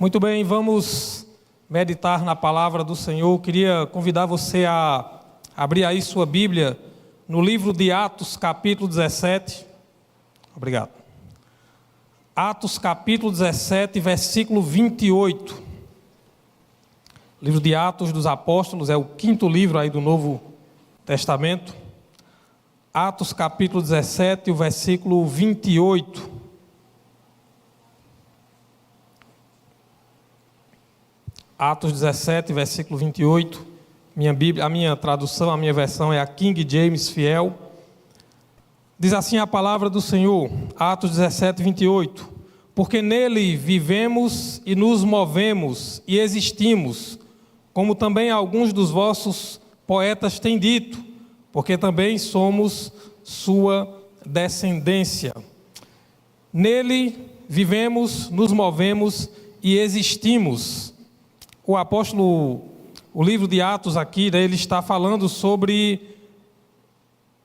Muito bem, vamos meditar na palavra do Senhor. Queria convidar você a abrir aí sua Bíblia no livro de Atos, capítulo 17. Obrigado. Atos, capítulo 17, versículo 28. Livro de Atos dos Apóstolos, é o quinto livro aí do Novo Testamento. Atos, capítulo 17, o versículo 28. Atos 17, versículo 28, minha Bíblia, a minha tradução, a minha versão é a King James Fiel. Diz assim a palavra do Senhor, Atos 17, 28. Porque nele vivemos e nos movemos e existimos, como também alguns dos vossos poetas têm dito, porque também somos sua descendência. Nele vivemos, nos movemos e existimos. O apóstolo, o livro de Atos aqui, ele está falando sobre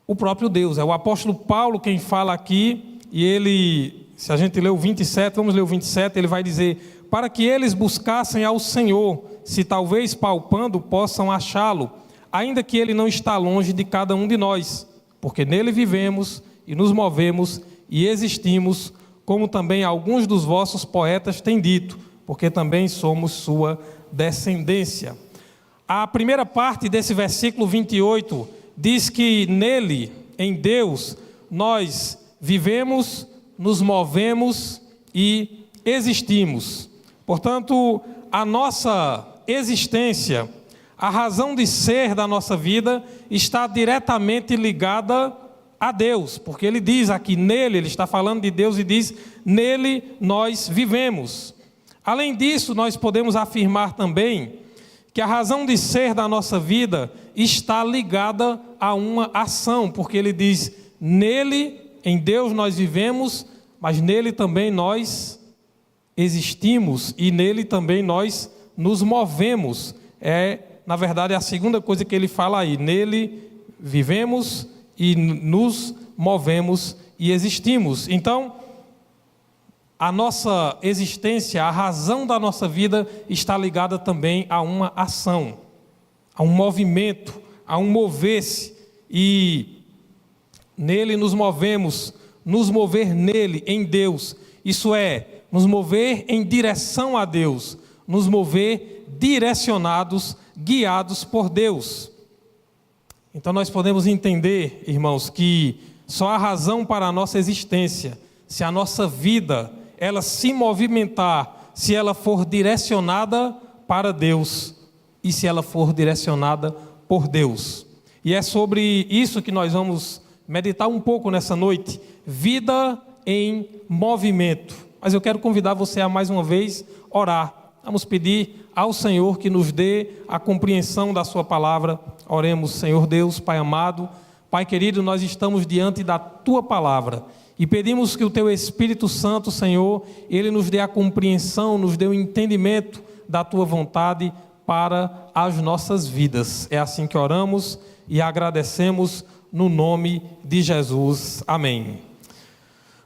o próprio Deus. É o apóstolo Paulo quem fala aqui, e ele, se a gente ler o 27, vamos ler o 27, ele vai dizer: para que eles buscassem ao Senhor, se talvez palpando possam achá-lo, ainda que ele não está longe de cada um de nós, porque nele vivemos e nos movemos e existimos, como também alguns dos vossos poetas têm dito, porque também somos sua descendência. A primeira parte desse versículo 28 diz que nele, em Deus, nós vivemos, nos movemos e existimos. Portanto, a nossa existência, a razão de ser da nossa vida está diretamente ligada a Deus, porque ele diz aqui nele, ele está falando de Deus e diz: nele nós vivemos. Além disso, nós podemos afirmar também que a razão de ser da nossa vida está ligada a uma ação, porque ele diz: nele, em Deus nós vivemos, mas nele também nós existimos e nele também nós nos movemos. É, na verdade, a segunda coisa que ele fala aí: nele vivemos e nos movemos e existimos. Então, a nossa existência, a razão da nossa vida está ligada também a uma ação, a um movimento, a um mover-se, e nele nos movemos, nos mover nele, em Deus, isso é, nos mover em direção a Deus, nos mover direcionados, guiados por Deus. Então nós podemos entender, irmãos, que só há razão para a nossa existência se a nossa vida ela se movimentar, se ela for direcionada para Deus e se ela for direcionada por Deus. E é sobre isso que nós vamos meditar um pouco nessa noite, vida em movimento. Mas eu quero convidar você a mais uma vez orar. Vamos pedir ao Senhor que nos dê a compreensão da sua palavra. Oremos. Senhor Deus, Pai amado, Pai querido, nós estamos diante da tua palavra e pedimos que o teu Espírito Santo, Senhor, ele nos dê a compreensão, nos dê o entendimento da tua vontade para as nossas vidas. É assim que oramos e agradecemos no nome de Jesus. Amém.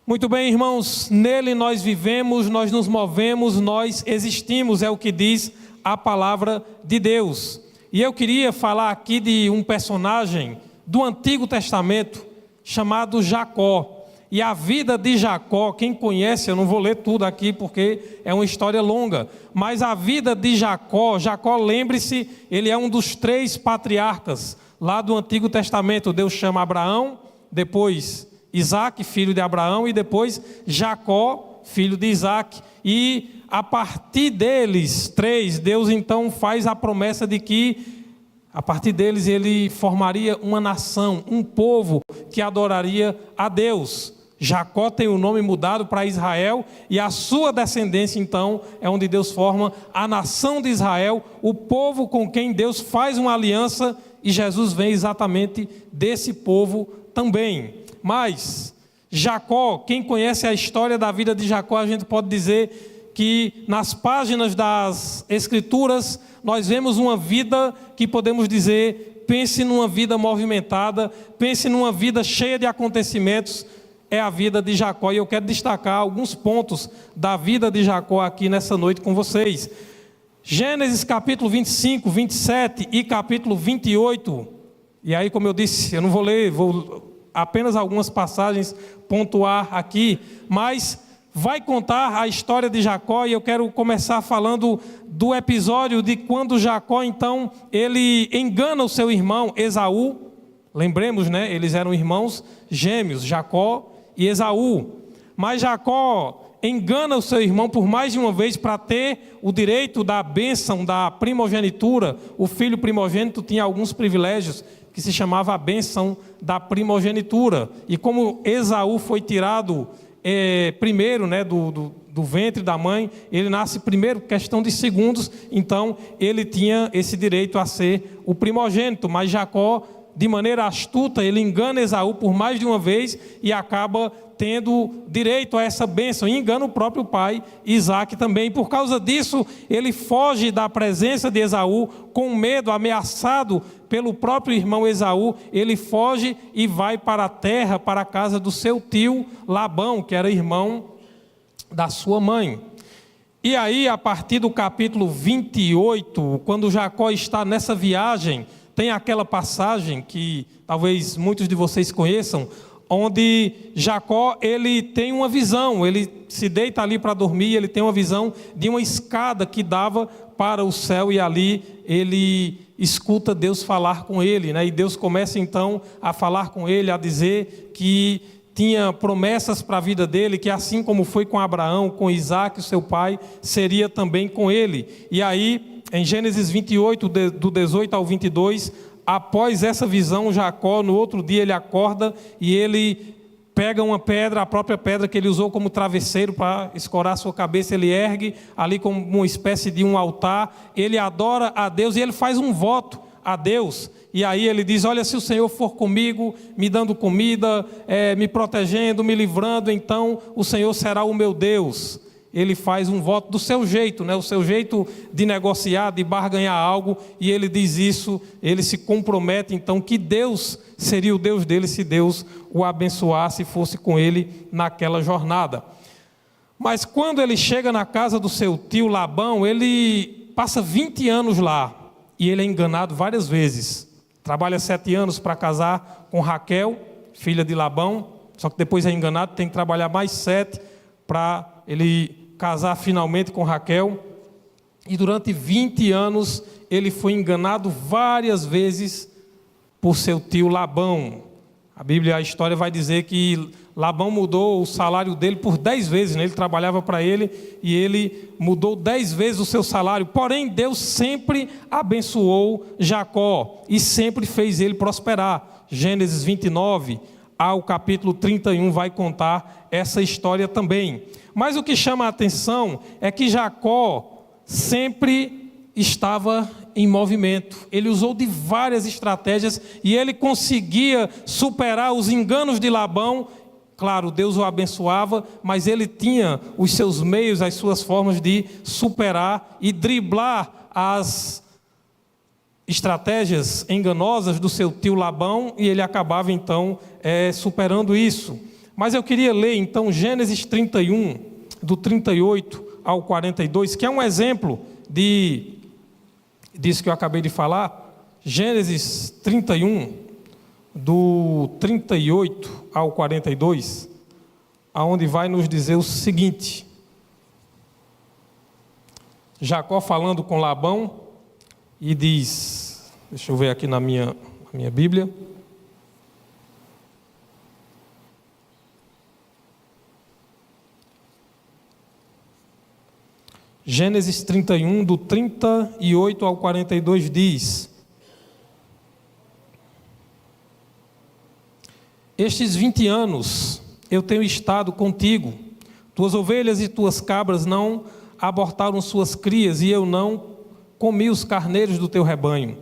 Muito bem, irmãos, nele nós vivemos, nós nos movemos, nós existimos, é o que diz a palavra de Deus. E eu queria falar aqui de um personagem do Antigo Testamento chamado Jacó. E a vida de Jacó, quem conhece, eu não vou ler tudo aqui porque é uma história longa, mas a vida de Jacó, lembre-se, ele é um dos 3 patriarcas lá do Antigo Testamento. Deus chama Abraão, depois Isaac, filho de Abraão, e depois Jacó, filho de Isaac. E a partir deles 3, Deus então faz a promessa de que a partir deles ele formaria uma nação, um povo que adoraria a Deus. Jacó tem o nome mudado para Israel, e a sua descendência então é onde Deus forma a nação de Israel, o povo com quem Deus faz uma aliança, e Jesus vem exatamente desse povo também. Mas Jacó, quem conhece a história da vida de Jacó, a gente pode dizer que nas páginas das Escrituras nós vemos uma vida que podemos dizer, pense numa vida movimentada, pense numa vida cheia de acontecimentos. é a vida de Jacó, e eu quero destacar alguns pontos da vida de Jacó aqui nessa noite com vocês. Gênesis capítulo 25, 27 e capítulo 28, e aí, como eu disse, eu não vou ler, vou apenas algumas passagens pontuar aqui, mas vai contar a história de Jacó, e eu quero começar falando do episódio de quando Jacó, então, ele engana o seu irmão Esaú. Lembremos, né? Eles eram irmãos gêmeos, Jacó e Esaú. Mas Jacó engana o seu irmão por mais de uma vez para ter o direito da bênção da primogenitura. O filho primogênito tinha alguns privilégios que se chamava a bênção da primogenitura. E como Esaú foi tirado primeiro, né, do ventre da mãe, ele nasce primeiro, questão de segundos, então ele tinha esse direito a ser o primogênito. Mas Jacó, de maneira astuta, ele engana Esaú por mais de uma vez e acaba tendo direito a essa bênção, e engana o próprio pai, Isaac também. Por causa disso, ele foge da presença de Esaú, com medo, ameaçado pelo próprio irmão Esaú, ele foge e vai para a terra, para a casa do seu tio Labão, que era irmão da sua mãe. E aí, a partir do capítulo 28, quando Jacó está nessa viagem, tem aquela passagem que talvez muitos de vocês conheçam, onde Jacó, ele tem uma visão, ele se deita ali para dormir, ele tem uma visão de uma escada que dava para o céu, e ali ele escuta Deus falar com ele, né? E Deus começa então a falar com ele, a dizer que tinha promessas para a vida dele, que assim como foi com Abraão, com Isaac, seu pai, seria também com ele. E aí, em Gênesis 28, do 18 ao 22, após essa visão, Jacó, no outro dia, ele acorda e ele pega uma pedra, a própria pedra que ele usou como travesseiro para escorar sua cabeça, ele ergue ali como uma espécie de um altar, ele adora a Deus e ele faz um voto a Deus. E aí ele diz: olha, se o Senhor for comigo, me dando comida, me protegendo, me livrando, então o Senhor será o meu Deus. Ele faz um voto do seu jeito, né? O seu jeito de negociar, de barganhar algo, e ele diz isso, ele se compromete então que Deus seria o Deus dele se Deus o abençoasse e fosse com ele naquela jornada. Mas quando ele chega na casa do seu tio Labão, ele passa 20 anos lá, e ele é enganado várias vezes. Trabalha 7 anos para casar com Raquel, filha de Labão, só que depois é enganado, tem que trabalhar mais 7 para ele casar finalmente com Raquel. E durante 20 anos ele foi enganado várias vezes por seu tio Labão. A Bíblia, a história vai dizer que Labão mudou o salário dele por 10 vezes, né? Ele trabalhava para ele e ele mudou 10 vezes o seu salário. Porém, Deus sempre abençoou Jacó e sempre fez ele prosperar. Gênesis 29 ao capítulo 31 vai contar essa história também. Mas o que chama a atenção é que Jacó sempre estava em movimento. Ele usou de várias estratégias e ele conseguia superar os enganos de Labão. Claro, Deus o abençoava, mas ele tinha os seus meios, as suas formas de superar e driblar as estratégias enganosas do seu tio Labão, e ele acabava então superando isso. Mas eu queria ler então Gênesis 31, do 38 ao 42, que é um exemplo disso que eu acabei de falar. Gênesis 31, do 38 ao 42, aonde vai nos dizer o seguinte: Jacó falando com Labão, e diz, deixa eu ver aqui na minha Bíblia, Gênesis 31, do 38 ao 42 diz: estes 20 anos eu tenho estado contigo, tuas ovelhas e tuas cabras não abortaram suas crias, e eu não comi os carneiros do teu rebanho.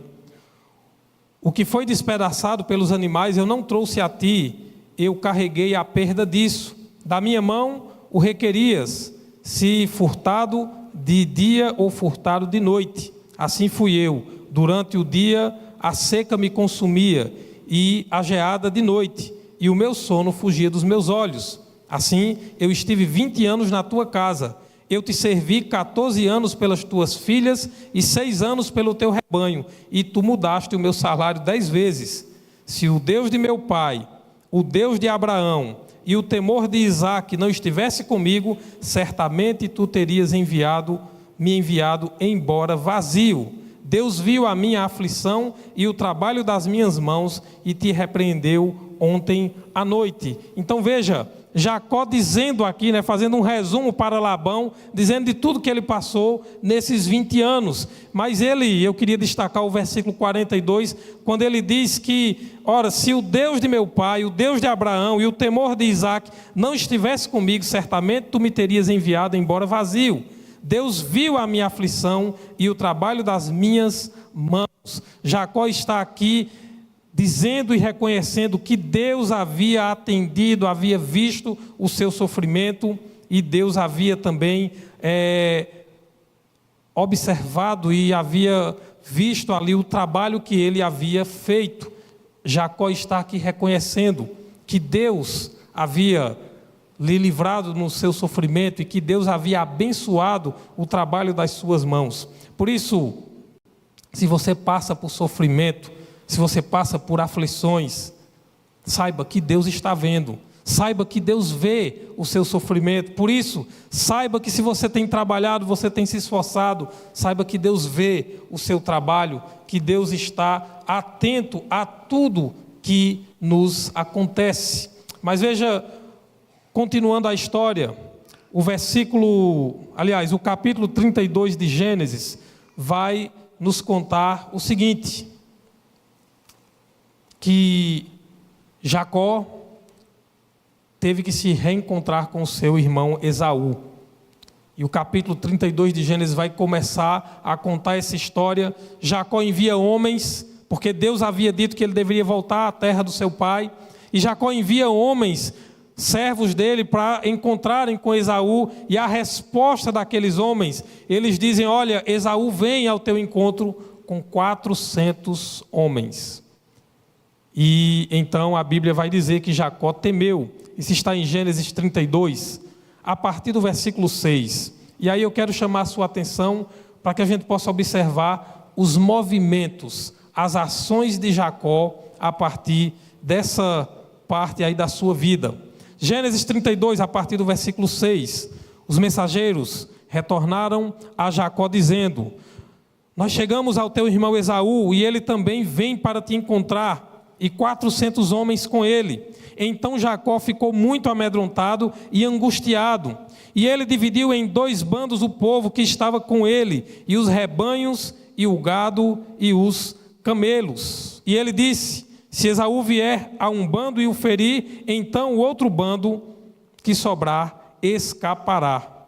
O que foi despedaçado pelos animais eu não trouxe a ti, eu carreguei a perda disso. Da minha mão o requerias, se furtado de dia ou furtado de noite. Assim fui eu. Durante o dia a seca me consumia, e a geada de noite. e o meu sono fugia dos meus olhos. Assim, eu estive 20 anos na tua casa. Eu te servi 14 anos pelas tuas filhas e 6 anos pelo teu rebanho, e tu mudaste o meu salário 10 vezes. Se o Deus de meu pai, o Deus de Abraão e o temor de Isaque não estivesse comigo, certamente tu terias me enviado embora vazio. Deus viu a minha aflição e o trabalho das minhas mãos e te repreendeu ontem à noite. Então veja, Jacó dizendo aqui, fazendo um resumo para Labão, dizendo de tudo que ele passou nesses 20 anos. Mas eu queria destacar o versículo 42, quando ele diz que, ora, se o Deus de meu pai, o Deus de Abraão e o temor de Isaque não estivesse comigo, certamente tu me terias enviado embora vazio. Deus viu a minha aflição e o trabalho das minhas mãos. Jacó está aqui dizendo e reconhecendo que Deus havia atendido, havia visto o seu sofrimento e Deus havia também observado e havia visto ali o trabalho que ele havia feito. Jacó está aqui reconhecendo que Deus havia lhe livrado no seu sofrimento e que Deus havia abençoado o trabalho das suas mãos. Por isso, se você passa por sofrimento, se você passa por aflições, saiba que Deus está vendo, saiba que Deus vê o seu sofrimento. Por isso, saiba que se você tem trabalhado, você tem se esforçado, saiba que Deus vê o seu trabalho, que Deus está atento a tudo que nos acontece. Mas veja, continuando a história, o capítulo 32 de Gênesis vai nos contar o seguinte, que Jacó teve que se reencontrar com o seu irmão Esaú. E o capítulo 32 de Gênesis vai começar a contar essa história. Jacó envia homens, porque Deus havia dito que ele deveria voltar à terra do seu pai, e Jacó envia homens, servos dele, para encontrarem com Esaú, e a resposta daqueles homens, eles dizem: olha, Esaú vem ao teu encontro com 400 homens. E então a Bíblia vai dizer que Jacó temeu. Isso está em Gênesis 32, a partir do versículo 6. E aí eu quero chamar a sua atenção para que a gente possa observar os movimentos, as ações de Jacó a partir dessa parte aí da sua vida. Gênesis 32, a partir do versículo 6. Os mensageiros retornaram a Jacó dizendo: nós chegamos ao teu irmão Esaú e ele também vem para te encontrar, e 400 homens com ele. Então Jacó ficou muito amedrontado e angustiado, e ele dividiu em 2 bandos o povo que estava com ele, e os rebanhos, e o gado, e os camelos. E ele disse: se Esaú vier a um bando e o ferir, então o outro bando que sobrar escapará.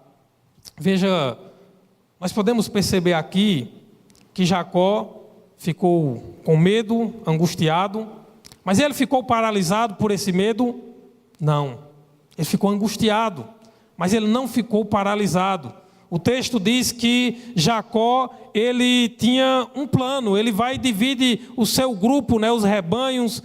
Veja, nós podemos perceber aqui que Jacó ficou com medo, angustiado, mas ele ficou paralisado por esse medo? Não, ele ficou angustiado, mas ele não ficou paralisado. O texto diz que Jacó, ele tinha um plano, ele vai e divide o seu grupo, os rebanhos,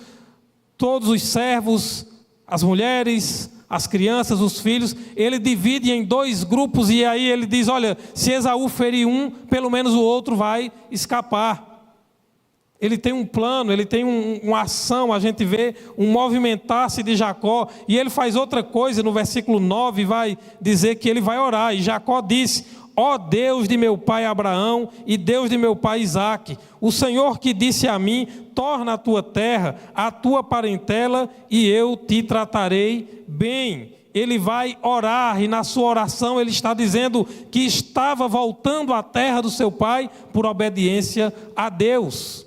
todos os servos, as mulheres, as crianças, os filhos, ele divide em 2 grupos, e aí ele diz: olha, se Esaú ferir um, pelo menos o outro vai escapar. Ele tem um plano, ele tem uma ação, a gente vê um movimentar-se de Jacó, e ele faz outra coisa. No versículo 9 vai dizer que ele vai orar, e Jacó disse: ó Deus de meu pai Abraão e Deus de meu pai Isaque, o Senhor que disse a mim: torna a tua terra, a tua parentela, e eu te tratarei bem. Ele vai orar, e na sua oração ele está dizendo que estava voltando à terra do seu pai por obediência a Deus.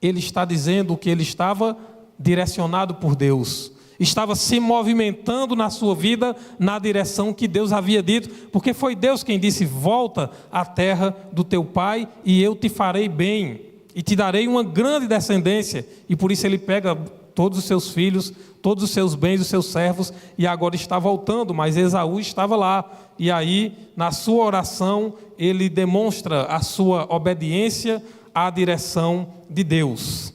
Ele está dizendo que ele estava direcionado por Deus, estava se movimentando na sua vida na direção que Deus havia dito, porque foi Deus quem disse: volta à terra do teu pai e eu te farei bem, e te darei uma grande descendência. E por isso ele pega todos os seus filhos, todos os seus bens, os seus servos, e agora está voltando, mas Esaú estava lá. E aí, na sua oração, ele demonstra a sua obediência à direção de Deus.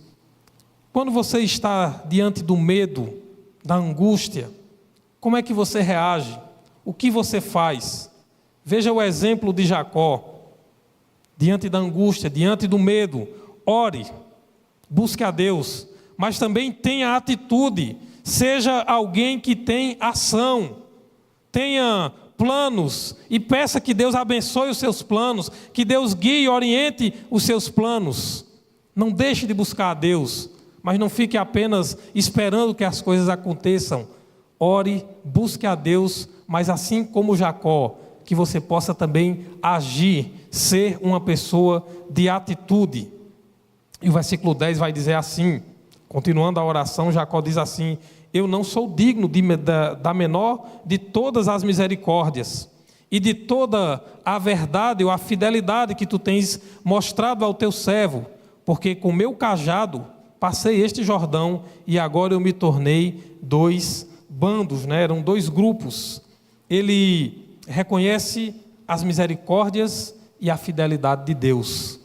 Quando você está diante do medo, da angústia, como é que você reage? O que você faz? Veja o exemplo de Jacó. Diante da angústia, diante do medo, ore, busque a Deus, mas também tenha atitude, seja alguém que tem ação, tenha planos e peça que Deus abençoe os seus planos, que Deus guie e oriente os seus planos. Não deixe de buscar a Deus, mas não fique apenas esperando que as coisas aconteçam. Ore, busque a Deus, mas assim como Jacó, que você possa também agir, ser uma pessoa de atitude. E o versículo 10 vai dizer assim, continuando a oração, Jacó diz assim: eu não sou digno da menor de todas as misericórdias e de toda a verdade ou a fidelidade que tu tens mostrado ao teu servo, porque com meu cajado passei este Jordão e agora eu me tornei dois bandos, né? Eram dois grupos. Ele reconhece as misericórdias e a fidelidade de Deus.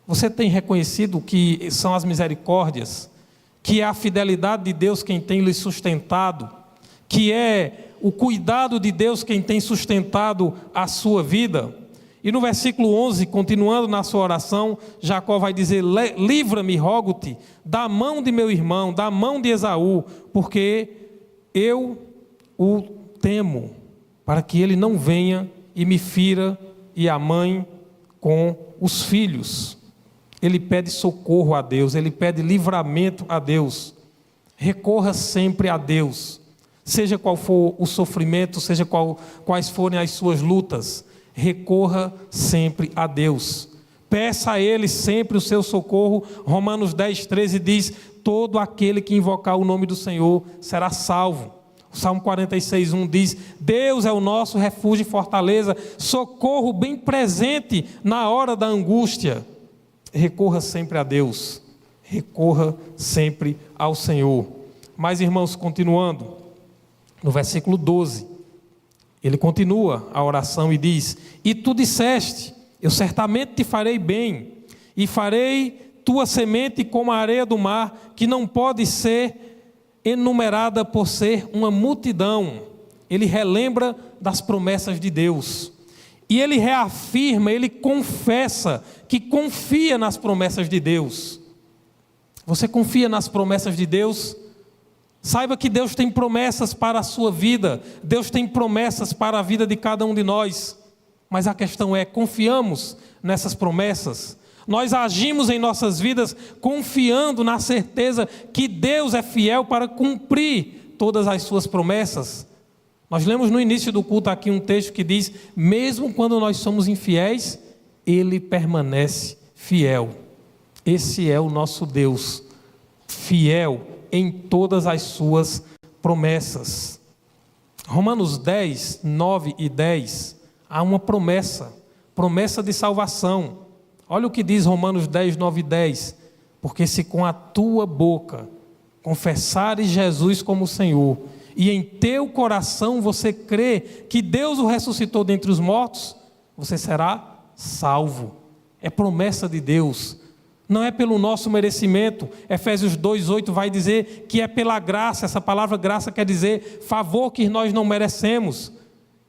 Você tem reconhecido que são as misericórdias, que é a fidelidade de Deus quem tem lhe sustentado, que é o cuidado de Deus quem tem sustentado a sua vida? E no versículo 11, continuando na sua oração, Jacó vai dizer: livra-me, rogo-te, da mão de meu irmão, da mão de Esaú, porque eu o temo, para que ele não venha e me fira, e a mãe com os filhos. Ele pede socorro a Deus, ele pede livramento a Deus. Recorra sempre a Deus, seja qual for o sofrimento, seja quais forem as suas lutas, recorra sempre a Deus. Peça a Ele sempre o seu socorro. Romanos 10:13 diz: todo aquele que invocar o nome do Senhor será salvo. O Salmo 46:1 diz: Deus é o nosso refúgio e fortaleza, socorro bem presente na hora da angústia. Recorra sempre a Deus, recorra sempre ao Senhor. Mas, irmãos, continuando, no versículo 12, ele continua a oração e diz: e tu disseste, eu certamente te farei bem, e farei tua semente como a areia do mar, que não pode ser enumerada por ser uma multidão. Ele relembra das promessas de Deus, e ele reafirma, ele confessa que confia nas promessas de Deus. Você confia nas promessas de Deus? Saiba que Deus tem promessas para a sua vida, Deus tem promessas para a vida de cada um de nós, mas a questão é: confiamos nessas promessas? Nós agimos em nossas vidas confiando na certeza que Deus é fiel para cumprir todas as suas promessas? Nós lemos no início do culto aqui um texto que diz: mesmo quando nós somos infiéis, Ele permanece fiel. Esse é o nosso Deus, fiel em todas as suas promessas. Romanos 10, 9 e 10, há uma promessa de salvação. Olha o que diz Romanos 10, 9 e 10: porque se com a tua boca confessares Jesus como Senhor, e em teu coração você crê que Deus o ressuscitou dentre os mortos, você será salvo. É promessa de Deus, não é pelo nosso merecimento. Efésios 2:8 vai dizer que é pela graça. Essa palavra graça quer dizer favor que nós não merecemos.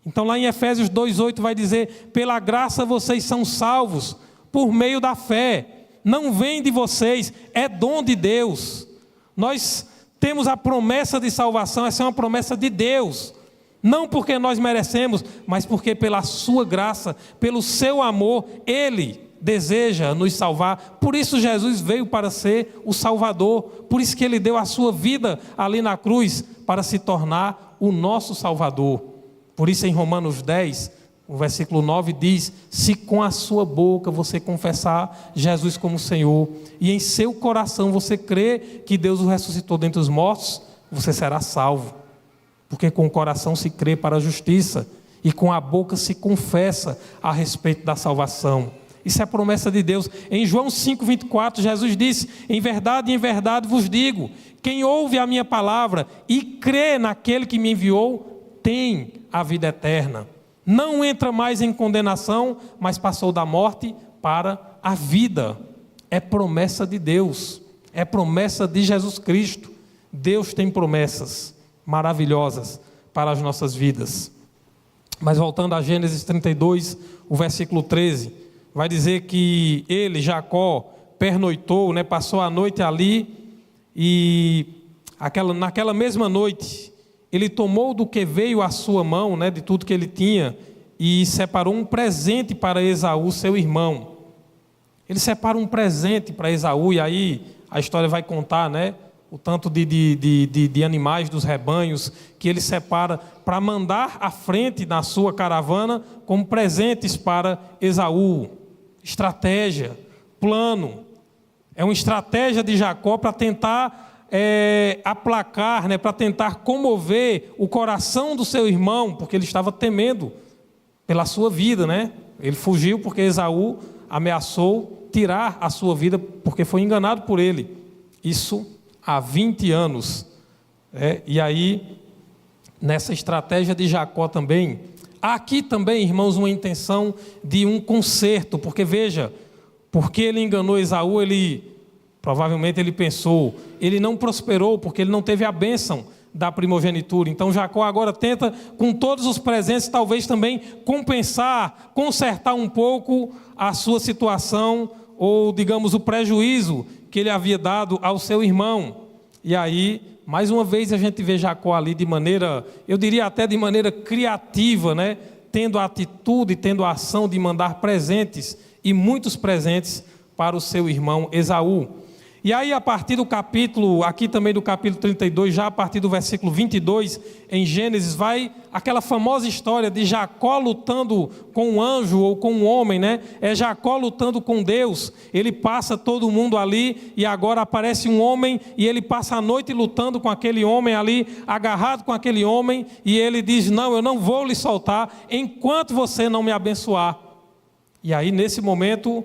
Então lá em Efésios 2:8 vai dizer: pela graça vocês são salvos por meio da fé, não vem de vocês, é dom de Deus. Nós temos a promessa de salvação, essa é uma promessa de Deus, não porque nós merecemos, mas porque pela sua graça, pelo seu amor, Ele deseja nos salvar. Por isso Jesus veio para ser o Salvador, por isso que Ele deu a sua vida ali na cruz, para se tornar o nosso Salvador. Por isso em Romanos 10, o versículo 9 diz: se com a sua boca você confessar Jesus como Senhor, e em seu coração você crê que Deus o ressuscitou dentre os mortos, você será salvo. Porque com o coração se crê para a justiça, e com a boca se confessa a respeito da salvação. Isso é a promessa de Deus. Em João 5:24, Jesus disse: em verdade vos digo, quem ouve a minha palavra e crê naquele que me enviou, tem a vida eterna. Não entra mais em condenação, mas passou da morte para a vida. é promessa de Deus, é promessa de Jesus Cristo. Deus tem promessas maravilhosas para as nossas vidas. Mas voltando a Gênesis 32, o versículo 13, vai dizer que ele, Jacó, pernoitou, passou a noite ali, e naquela mesma noite, ele tomou do que veio à sua mão, de tudo que ele tinha, e separou um presente para Esaú, seu irmão. Ele separa um presente para Esaú, e aí a história vai contar, o tanto de animais dos rebanhos que ele separa para mandar à frente na sua caravana como presentes para Esaú. Estratégia, plano. É uma estratégia de Jacó para tentar aplacar, para tentar comover o coração do seu irmão, porque ele estava temendo pela sua vida, Ele fugiu porque Esaú ameaçou tirar a sua vida, porque foi enganado por ele. Isso há 20 anos. E aí, nessa estratégia de Jacó também, há aqui também, irmãos, uma intenção de um conserto, porque veja, porque ele enganou Esaú, provavelmente ele pensou, ele não prosperou porque ele não teve a bênção da primogenitura. Então Jacó agora tenta, com todos os presentes, talvez também compensar, consertar um pouco a sua situação, ou digamos o prejuízo que ele havia dado ao seu irmão. E aí, mais uma vez a gente vê Jacó ali de maneira, eu diria até de maneira criativa, tendo a atitude, tendo a ação de mandar presentes, e muitos presentes para o seu irmão Esaú. E aí a partir do capítulo, aqui também do capítulo 32, já a partir do versículo 22, em Gênesis, vai aquela famosa história de Jacó lutando com um anjo ou com um homem, É Jacó lutando com Deus. Ele passa todo mundo ali e agora aparece um homem e ele passa a noite lutando com aquele homem ali, agarrado com aquele homem, e ele diz: não, eu não vou lhe soltar enquanto você não me abençoar. E aí nesse momento,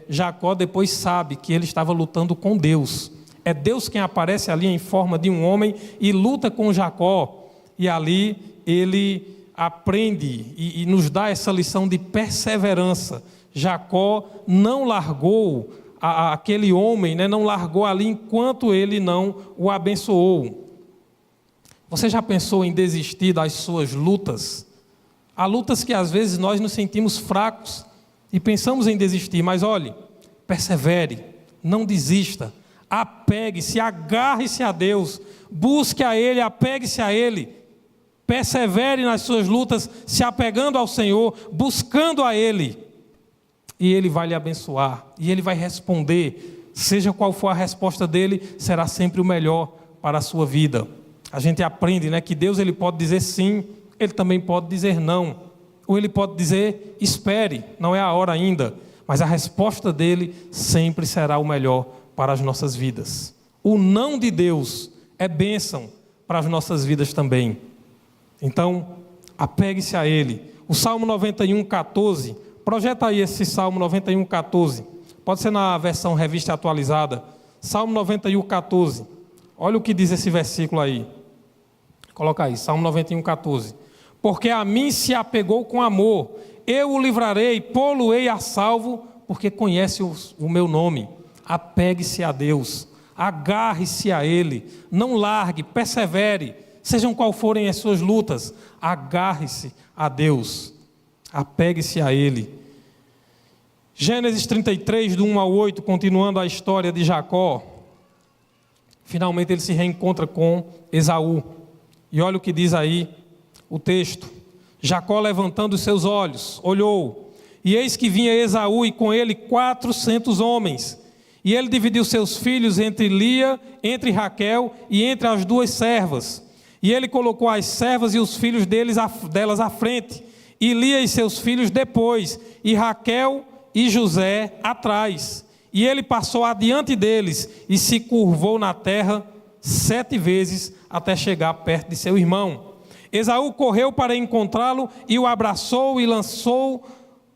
Jacó depois sabe que ele estava lutando com Deus. É Deus quem aparece ali em forma de um homem e luta com Jacó. E ali ele aprende e nos dá essa lição de perseverança. Jacó não largou aquele homem, não largou ali enquanto ele não o abençoou. Você já pensou em desistir das suas lutas? Há lutas que às vezes nós nos sentimos fracos e pensamos em desistir, mas olhe, persevere, não desista, apegue-se, agarre-se a Deus, busque a Ele, apegue-se a Ele, persevere nas suas lutas, se apegando ao Senhor, buscando a Ele, e Ele vai lhe abençoar, e Ele vai responder, seja qual for a resposta dEle, será sempre o melhor para a sua vida. A gente aprende, que Deus ele pode dizer sim, Ele também pode dizer não. Ou Ele pode dizer: espere, não é a hora ainda. Mas a resposta dEle sempre será o melhor para as nossas vidas. O não de Deus é bênção para as nossas vidas também. Então, apegue-se a Ele. O Salmo 91, 14. Projeta aí esse Salmo 91, 14. Pode ser na versão revista atualizada. Salmo 91, 14. Olha o que diz esse versículo aí. Coloca aí, Salmo 91, 14. Porque a mim se apegou com amor, eu o livrarei, pô-lo-ei a salvo, porque conhece o meu nome. Apegue-se a Deus, agarre-se a Ele, não largue, persevere, sejam qual forem as suas lutas, agarre-se a Deus, apegue-se a Ele. Gênesis 33, do 1 ao 8, continuando a história de Jacó, finalmente ele se reencontra com Esaú, e olha o que diz aí o texto. Jacó, levantando os seus olhos, olhou, e eis que vinha Esaú e com ele 400 homens. E ele dividiu seus filhos entre Lia, entre Raquel e entre as duas servas. E ele colocou as servas e os filhos delas à frente, e Lia e seus filhos depois, e Raquel e José atrás. E ele passou adiante deles e se curvou na terra 7 vezes até chegar perto de seu irmão. Esaú correu para encontrá-lo e o abraçou e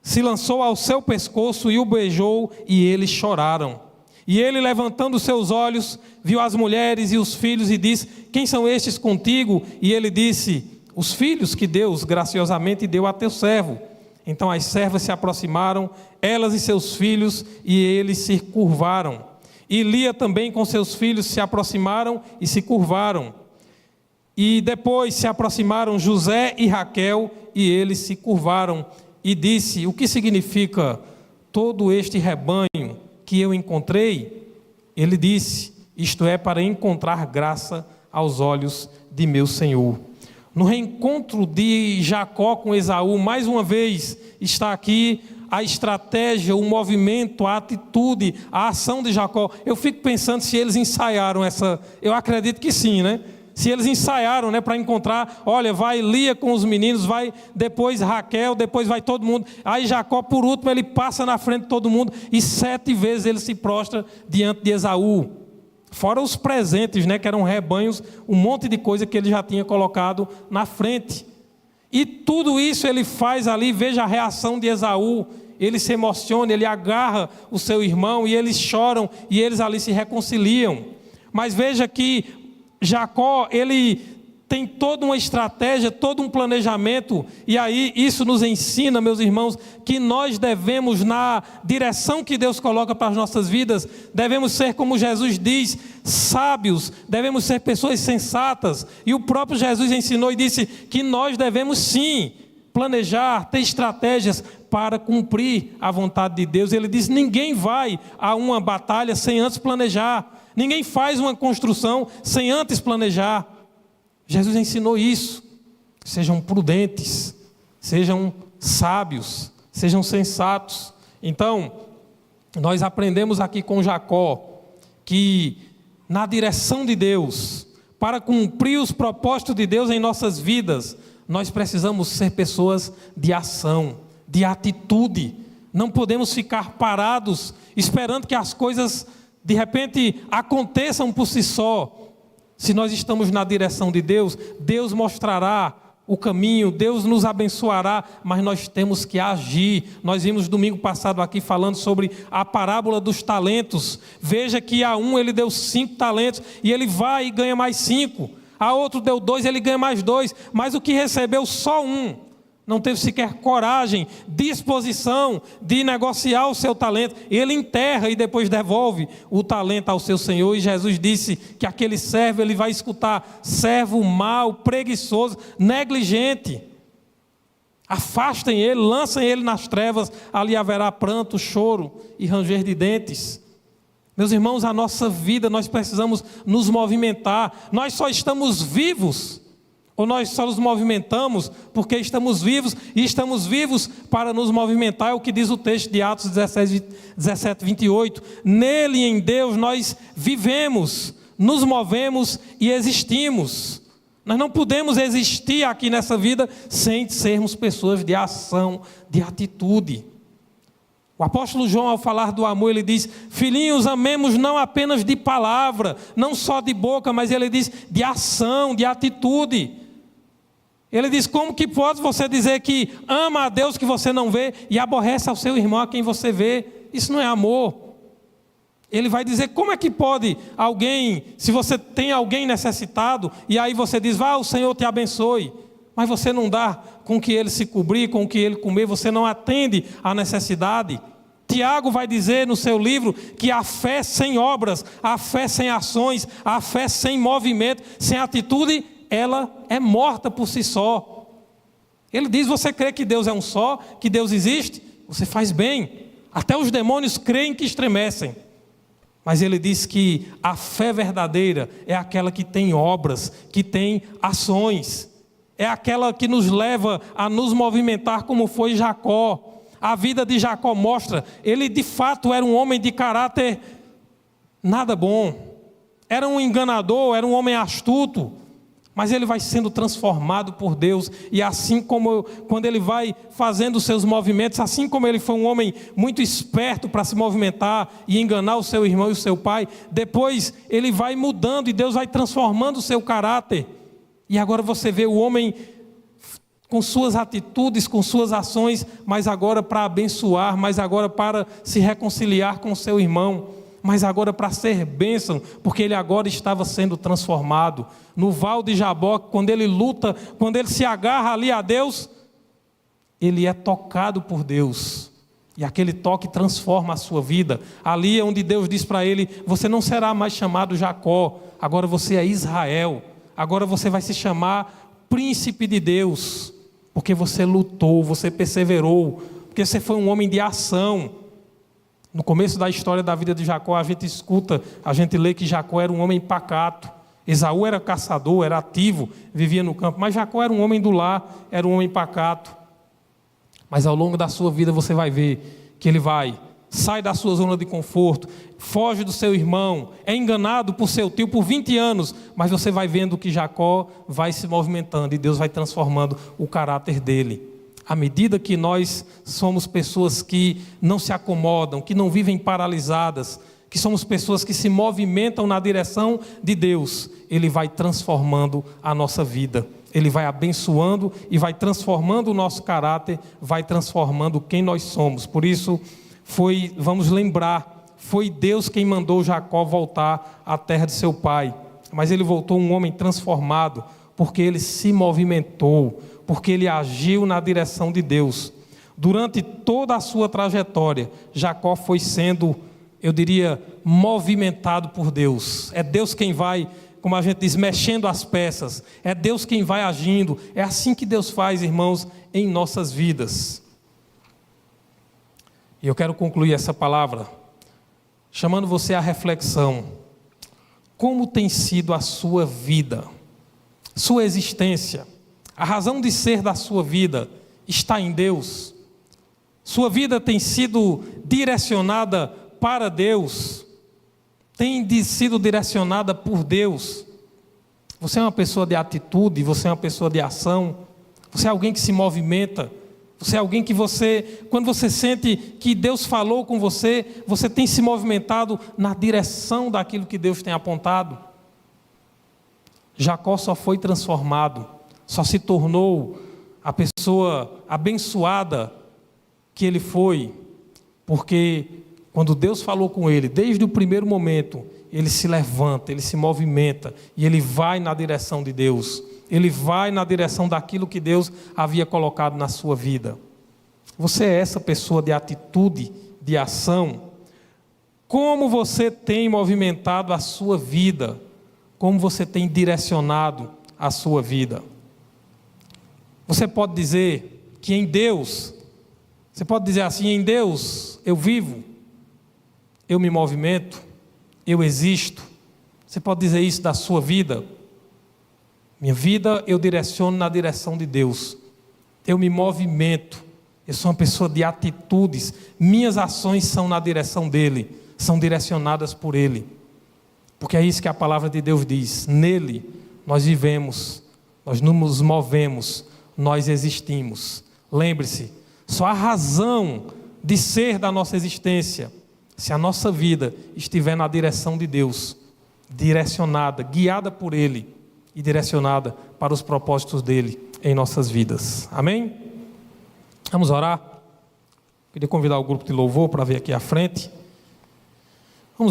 se lançou ao seu pescoço e o beijou, e eles choraram. E ele, levantando seus olhos, viu as mulheres e os filhos e disse: quem são estes contigo? E ele disse: os filhos que Deus graciosamente deu a teu servo. Então as servas se aproximaram, elas e seus filhos, e eles se curvaram. E Lia também com seus filhos se aproximaram e se curvaram. E depois se aproximaram José e Raquel, e eles se curvaram. E disse: o que significa todo este rebanho que eu encontrei? Ele disse: isto é para encontrar graça aos olhos de meu Senhor. No reencontro de Jacó com Esaú, mais uma vez está aqui a estratégia, o movimento, a atitude, a ação de Jacó. Eu fico pensando se eles ensaiaram essa, eu acredito que sim, né? Se eles ensaiaram, né, para encontrar, olha, vai Lia com os meninos, vai depois Raquel, depois vai todo mundo. Aí Jacó, por último, ele passa na frente de todo mundo e 7 vezes ele se prostra diante de Esaú. Fora os presentes, né, que eram rebanhos, um monte de coisa que ele já tinha colocado na frente. E tudo isso ele faz ali, veja a reação de Esaú. Ele se emociona, ele agarra o seu irmão e eles choram e eles ali se reconciliam. Mas veja que Jacó, ele tem toda uma estratégia, todo um planejamento, e aí isso nos ensina, meus irmãos, que nós devemos, na direção que Deus coloca para as nossas vidas, devemos ser, como Jesus diz, sábios, devemos ser pessoas sensatas, e o próprio Jesus ensinou e disse que nós devemos sim planejar, ter estratégias para cumprir a vontade de Deus. Ele diz: ninguém vai a uma batalha sem antes planejar, ninguém faz uma construção sem antes planejar. Jesus ensinou isso. Sejam prudentes, sejam sábios, sejam sensatos. Então, nós aprendemos aqui com Jacó que na direção de Deus, para cumprir os propósitos de Deus em nossas vidas, nós precisamos ser pessoas de ação, de atitude. Não podemos ficar parados esperando que as coisas de repente aconteçam por si só. Se nós estamos na direção de Deus, Deus mostrará o caminho, Deus nos abençoará, mas nós temos que agir. Nós vimos domingo passado aqui falando sobre a parábola dos talentos. Veja que a um ele deu 5 talentos e ele vai e ganha mais 5. A outro deu 2, ele ganha mais 2. Mas o que recebeu só 1, não teve sequer coragem, disposição de negociar o seu talento. Ele enterra e depois devolve o talento ao seu Senhor. E Jesus disse que aquele servo, ele vai escutar: servo mau, preguiçoso, negligente. Afastem ele, lancem ele nas trevas, ali haverá pranto, choro e ranger de dentes. Meus irmãos, a nossa vida, nós precisamos nos movimentar. Nós só estamos vivos, ou nós só nos movimentamos porque estamos vivos, e estamos vivos para nos movimentar. É o que diz o texto de Atos 17, 28. Nele, em Deus, nós vivemos, nos movemos e existimos. Nós não podemos existir aqui nessa vida sem sermos pessoas de ação, de atitude. O apóstolo João, ao falar do amor, ele diz: filhinhos, amemos não apenas de palavra, não só de boca, mas ele diz de ação, de atitude. Ele diz: como que pode você dizer que ama a Deus que você não vê e aborrece ao seu irmão a quem você vê? Isso não é amor. Ele vai dizer: como é que pode alguém, se você tem alguém necessitado, e aí você diz: vá, o Senhor te abençoe, mas você não dá com que ele se cobrir, com que ele comer, você não atende à necessidade. Tiago vai dizer no seu livro que a fé sem obras, a fé sem ações, a fé sem movimento, sem atitude, ela é morta por si só. Ele diz: você crê que Deus é um só, que Deus existe? Você faz bem. Até os demônios creem que estremecem. Mas ele diz que a fé verdadeira é aquela que tem obras, que tem ações. É aquela que nos leva a nos movimentar, como foi Jacó. A vida de Jacó mostra, ele de fato era um homem de caráter nada bom. Era um enganador, era um homem astuto. Mas ele vai sendo transformado por Deus, e assim como quando ele vai fazendo os seus movimentos, assim como ele foi um homem muito esperto para se movimentar e enganar o seu irmão e o seu pai, depois ele vai mudando e Deus vai transformando o seu caráter. E agora você vê o homem com suas atitudes, com suas ações, mas agora para abençoar, mas agora para se reconciliar com o seu irmão, mas agora para ser bênção, porque ele agora estava sendo transformado. No val de Jaboque, quando ele luta, quando ele se agarra ali a Deus, ele é tocado por Deus. E aquele toque transforma a sua vida. Ali é onde Deus diz para ele: você não será mais chamado Jacó, agora você é Israel. Agora você vai se chamar príncipe de Deus, porque você lutou, você perseverou, porque você foi um homem de ação. No começo da história da vida de Jacó, a gente lê que Jacó era um homem pacato. Esaú era caçador, era ativo, vivia no campo, mas Jacó era um homem do lar, era um homem pacato. Mas ao longo da sua vida você vai ver que ele sai da sua zona de conforto, foge do seu irmão, é enganado por seu tio por 20 anos, mas você vai vendo que Jacó vai se movimentando e Deus vai transformando o caráter dele. À medida que nós somos pessoas que não se acomodam, que não vivem paralisadas, que somos pessoas que se movimentam na direção de Deus, Ele vai transformando a nossa vida. Ele vai abençoando e vai transformando o nosso caráter, vai transformando quem nós somos. Por isso, vamos lembrar, foi Deus quem mandou Jacó voltar à terra de seu pai. Mas ele voltou um homem transformado, porque ele se movimentou, porque ele agiu na direção de Deus. Durante toda a sua trajetória, Jacó foi sendo, eu diria, movimentado por Deus. É Deus quem vai, como a gente diz, mexendo as peças. É Deus quem vai agindo. É assim que Deus faz, irmãos, em nossas vidas. E eu quero concluir essa palavra chamando você à reflexão. Como tem sido a sua vida, sua existência? A razão de ser da sua vida está em Deus? Sua vida tem sido direcionada para Deus? Tem sido direcionada por Deus? Você é uma pessoa de atitude, você é uma pessoa de ação, você é alguém que se movimenta, você é alguém que quando você sente que Deus falou com você, você tem se movimentado na direção daquilo que Deus tem apontado? Jacó só foi transformado, só se tornou a pessoa abençoada que ele foi, porque quando Deus falou com ele, desde o primeiro momento, ele se levanta, ele se movimenta e ele vai na direção de Deus. Ele vai na direção daquilo que Deus havia colocado na sua vida. Você é essa pessoa de atitude, de ação? Como você tem movimentado a sua vida? Como você tem direcionado a sua vida? Você pode dizer que em Deus, você pode dizer assim: em Deus eu vivo, eu me movimento, eu existo. Você pode dizer isso da sua vida? Minha vida eu direciono na direção de Deus. Eu me movimento. Eu sou uma pessoa de atitudes. Minhas ações são na direção dEle. São direcionadas por Ele. Porque é isso que a palavra de Deus diz. Nele nós vivemos, nós nos movemos, nós existimos. Lembre-se, só a razão de ser da nossa existência, se a nossa vida estiver na direção de Deus, direcionada, guiada por Ele, e direcionada para os propósitos dele em nossas vidas. Amém? Vamos orar? Queria convidar o grupo de louvor para vir aqui à frente. Vamos orar.